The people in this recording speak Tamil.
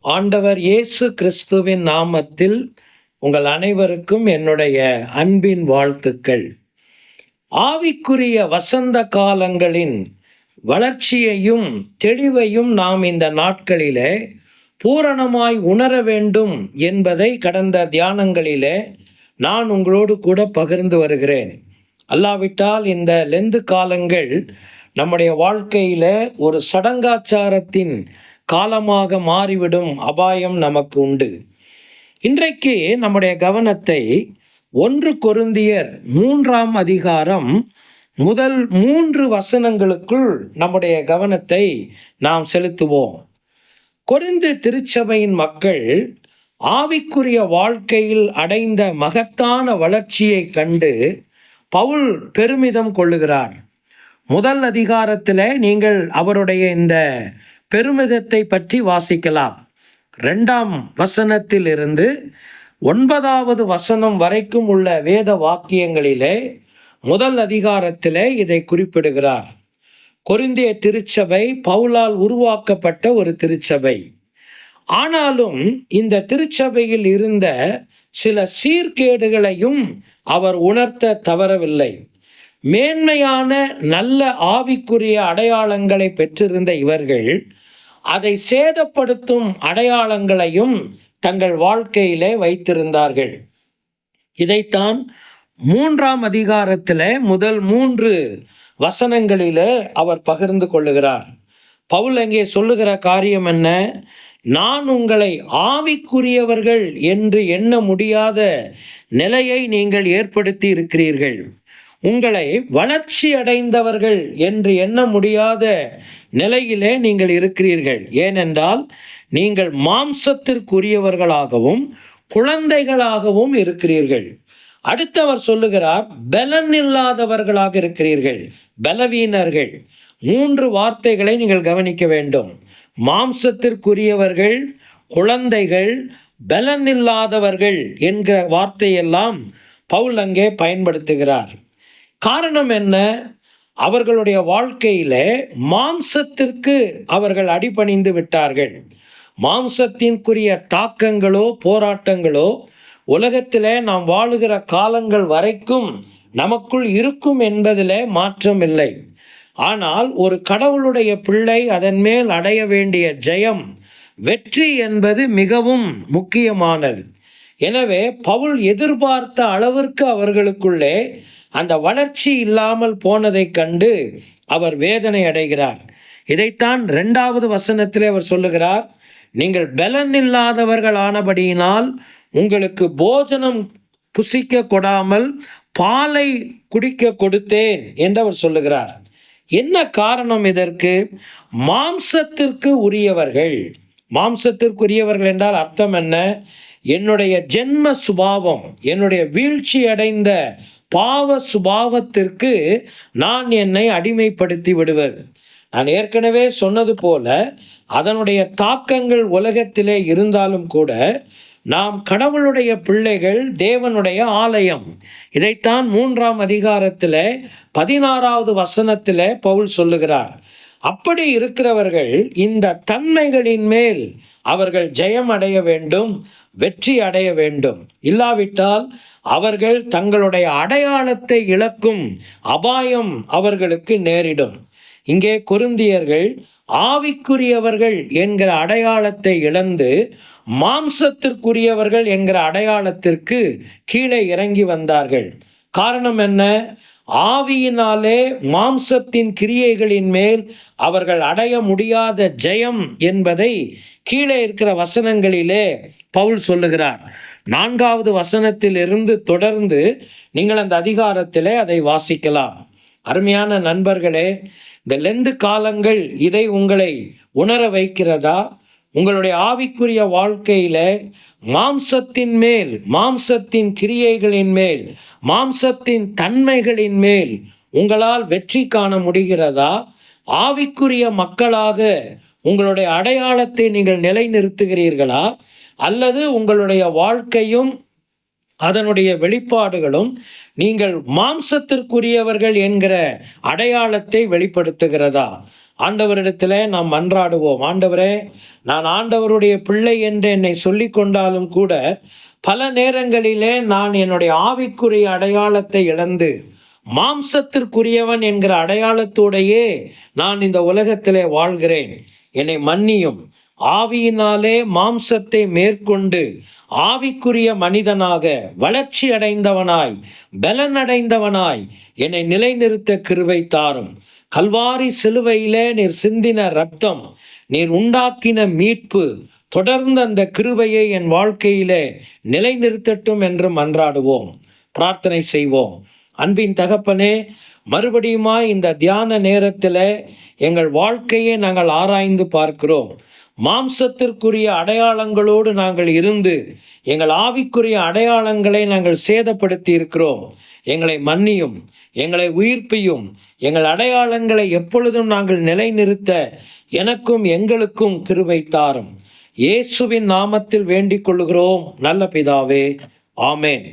ஆண்டவர் இயேசு கிறிஸ்துவின் நாமத்தில் உங்கள் அனைவருக்கும் என்னுடைய அன்பின் வாழ்த்துக்கள். ஆவிக்குரிய வசந்த காலங்களின் வளர்ச்சியையும் தெளிவையும் நாம் இந்த நாட்களிலே பூரணமாய் உணர வேண்டும் என்பதை கடந்த தியானங்களிலே நான் உங்களோடு கூட பகிர்ந்து வருகிறேன். அல்லாவிட்டால் இந்த லெந்து காலங்கள் நம்முடைய வாழ்க்கையில ஒரு சடங்காச்சாரத்தின் காலமாக மாறிவிடும் அபாயம் நமக்கு உண்டு. இன்றைக்கு நம்முடைய கவனத்தை 1 கொரிந்தியர் 3ஆம் அதிகாரம் முதல் 3 வசனங்களுக்குள் நம்முடைய கவனத்தை நாம் செலுத்துவோம். கொரிந்து திருச்சபையின் மக்கள் ஆவிக்குரிய வாழ்க்கையில் அடைந்த மகத்தான வளர்ச்சியை கண்டு பவுல் பெருமிதம் கொள்ளுகிறார். முதல் அதிகாரத்தில் நீங்கள் அவருடைய இந்த பெருமிதத்தை பற்றி வாசிக்கலாம். 2ஆம் வசனத்தில் இருந்து 9வது வசனம் வரைக்கும் உள்ள வேத வாக்கியங்களிலே முதல் அதிகாரத்திலே இதை குறிப்பிடுகிறார். கொரிந்திய திருச்சபை பவுலால் உருவாக்கப்பட்ட ஒரு திருச்சபை. ஆனாலும் இந்த திருச்சபையில் இருந்த சில சீர்கேடுகளையும் அவர் உணர்த்த தவறவில்லை. மேன்மையான நல்ல ஆவிக்குரிய அடையாளங்களை பெற்றிருந்த இவர்கள் அதை சேதப்படுத்தும் அடையாளங்களையும் தங்கள் வாழ்க்கையிலே வைத்திருந்தார்கள். இதைத்தான் 3ஆம் அதிகாரத்தில் முதல் 3 வசனங்களிலே அவர் பகிர்ந்து கொள்ளுகிறார். பவுல் அங்கே சொல்லுகிற காரியம் என்ன? நான் உங்களை ஆவிக்குரியவர்கள் என்று எண்ண முடியாத நிலையை நீங்கள் ஏற்படுத்தி இருக்கிறீர்கள். உங்களை வளர்ச்சி அடைந்தவர்கள் என்று எண்ண முடியாத நிலையிலே நீங்கள் இருக்கிறீர்கள். ஏனென்றால் நீங்கள் மாம்சத்திற்குரியவர்களாகவும் குழந்தைகளாகவும் இருக்கிறீர்கள். அடுத்தவர் சொல்லுகிறார், பலன் இல்லாதவர்களாக இருக்கிறீர்கள், பலவீனர்கள். 3 வார்த்தைகளை நீங்கள் கவனிக்க வேண்டும். மாம்சத்திற்குரியவர்கள், குழந்தைகள், பலன் இல்லாதவர்கள் என்கிற வார்த்தையெல்லாம் பவுல் அங்கே பயன்படுத்துகிறார். காரணம் என்ன? அவர்களுடைய வாழ்க்கையில மாம்சத்திற்கு அவர்கள் அடிபணிந்து விட்டார்கள். மாம்சத்திற்குரிய தாக்கங்களோ போராட்டங்களோ உலகத்திலே நாம் வாழுகிற காலங்கள் வரைக்கும் நமக்குள் இருக்கும் என்பதிலே மாற்றம் இல்லை. ஆனால் ஒரு கடவுளுடைய பிள்ளை அதன் மேல் அடைய வேண்டிய ஜெயம், வெற்றி என்பது மிகவும் முக்கியமானது. எனவே பவுல் எதிர்பார்த்த அளவிற்கு அவர்களுக்குள்ளே அந்த வளர்ச்சி இல்லாமல் போனதை கண்டு அவர் வேதனை அடைகிறார். இதைத்தான் 2வது வசனத்திலே அவர் சொல்லுகிறார், நீங்கள் பலன் இல்லாதவர்கள் ஆனபடியினால் உங்களுக்கு போஜனம் புசிக்க கொடாமல் பாலை குடிக்க கொடுத்தேன் என்று அவர் சொல்லுகிறார். என்ன காரணம் இதற்கு? மாம்சத்திற்கு உரியவர்கள். மாம்சத்திற்குரியவர்கள் என்றால் அர்த்தம் என்ன? என்னுடைய ஜென்ம சுபாவம், என்னுடைய வீழ்ச்சி அடைந்த பாவ சுபாவத்திற்கு நான் என்னை அடிமைப்படுத்தி விடுவது. நான் ஏற்கனவே சொன்னது போல அதனுடைய தாக்கங்கள் உலகத்திலே இருந்தாலும் கூட நாம் கடவுளுடைய பிள்ளைகள், தேவனுடைய ஆலயம். இதைத்தான் 3ஆம் அதிகாரத்தில் 16வது வசனத்தில் பவுல் சொல்லுகிறார். அப்படி இருக்கிறவர்கள் இந்த தன்மைகளின் மேல் அவர்கள் ஜெயம் அடைய வேண்டும், வெற்றி அடைய வேண்டும். இல்லாவிட்டால் அவர்கள் தங்களுடைய அடையாளத்தை இழக்கும் அபாயம் அவர்களுக்கு நேரிடும். இங்கே கொரிந்தியர்கள் ஆவிக்குரியவர்கள் என்கிற அடையாளத்தை இழந்து மாம்சத்திற்குரியவர்கள் என்கிற அடையாளத்திற்கு கீழே இறங்கி வந்தார்கள். காரணம் என்ன? ஆவியினாலே மாம்சத்தின் கிரியைகளின் மேல் அவர்கள் அடைய முடியாத ஜெயம் என்பதை கீழே இருக்கிற வசனங்களிலே பவுல் சொல்லுகிறார். 4வது வசனத்தில் இருந்து தொடர்ந்து நீங்கள் அந்த அதிகாரத்திலே அதை வாசிக்கலாம். அருமையான நண்பர்களே, இந்த லெந்து காலங்கள் இதை உங்களை உணர வைக்கிறதா? உங்களுடைய ஆவிக்குரிய வாழ்க்கையில மாம்சத்தின் மேல், மாம்சத்தின் கிரியைகளின் மேல், மாம்சத்தின் தன்மைகளின் மேல் உங்களால் வெற்றி காண முடிகிறதா? ஆவிக்குரிய மக்களாக உங்களுடைய அடையாளத்தை நீங்கள் நிலைநிறுத்துகிறீர்களா? அல்லது உங்களுடைய வாழ்க்கையும் அதனுடைய வெளிப்பாடுகளும் நீங்கள் மாம்சத்திற்குரியவர்கள் என்கிற அடையாளத்தை வெளிப்படுத்துகிறதா? ஆண்டவரிடத்தில் நாம் மன்றாடுவோம். ஆண்டவரே, நான் ஆண்டவருடைய பிள்ளை என்று என்னை சொல்லி கொண்டாலும் கூட பல நேரங்களிலே நான் என்னுடைய ஆவிக்குரிய அடையாளத்தை இழந்து மாம்சத்திற்குரியவன் என்கிற அடையாளத்தோடையே நான் இந்த உலகத்திலே வாழ்கிறேன். என்னை மன்னியும். ஆவியினாலே மாம்சத்தை மேற்கொண்டு ஆவிக்குரிய மனிதனாக வளர்ச்சி அடைந்தவனாய் பலன் அடைந்தவனாய் என்னை நிலைநிறுத்த கிருபை தாரும். கல்வாரி சிலுவையிலே நீர் சிந்தின இரத்தம், நீர் உண்டாக்கின மீட்பு தொடர்ந்து அந்த கிருபையை என் வாழ்க்கையிலே நிலைநிறுத்தட்டும் என்று மன்றாடுவோம், பிரார்த்தனை செய்வோம். அன்பின் தகப்பனே, மறுபடியுமாய் இந்த தியான நேரத்தில் எங்கள் வாழ்க்கையை நாங்கள் ஆராய்ந்து பார்க்கிறோம். மாம்சத்திற்குரிய அடையாளங்களோடு நாங்கள் இருந்து எங்கள் ஆவிக்குரிய அடையாளங்களை நாங்கள் சேதப்படுத்தி இருக்கிறோம். எங்களை மன்னியும், எங்களை உயிர்ப்பியும். எங்கள் அடையாளங்களை எப்பொழுதும் நாங்கள் நிலைநிறுத்த எனக்கும் எங்களுக்கும் கிருபை தாரும். இயேசுவின் நாமத்தில் வேண்டிக் கொள்கிறோம் நல்ல பிதாவே, ஆமென்.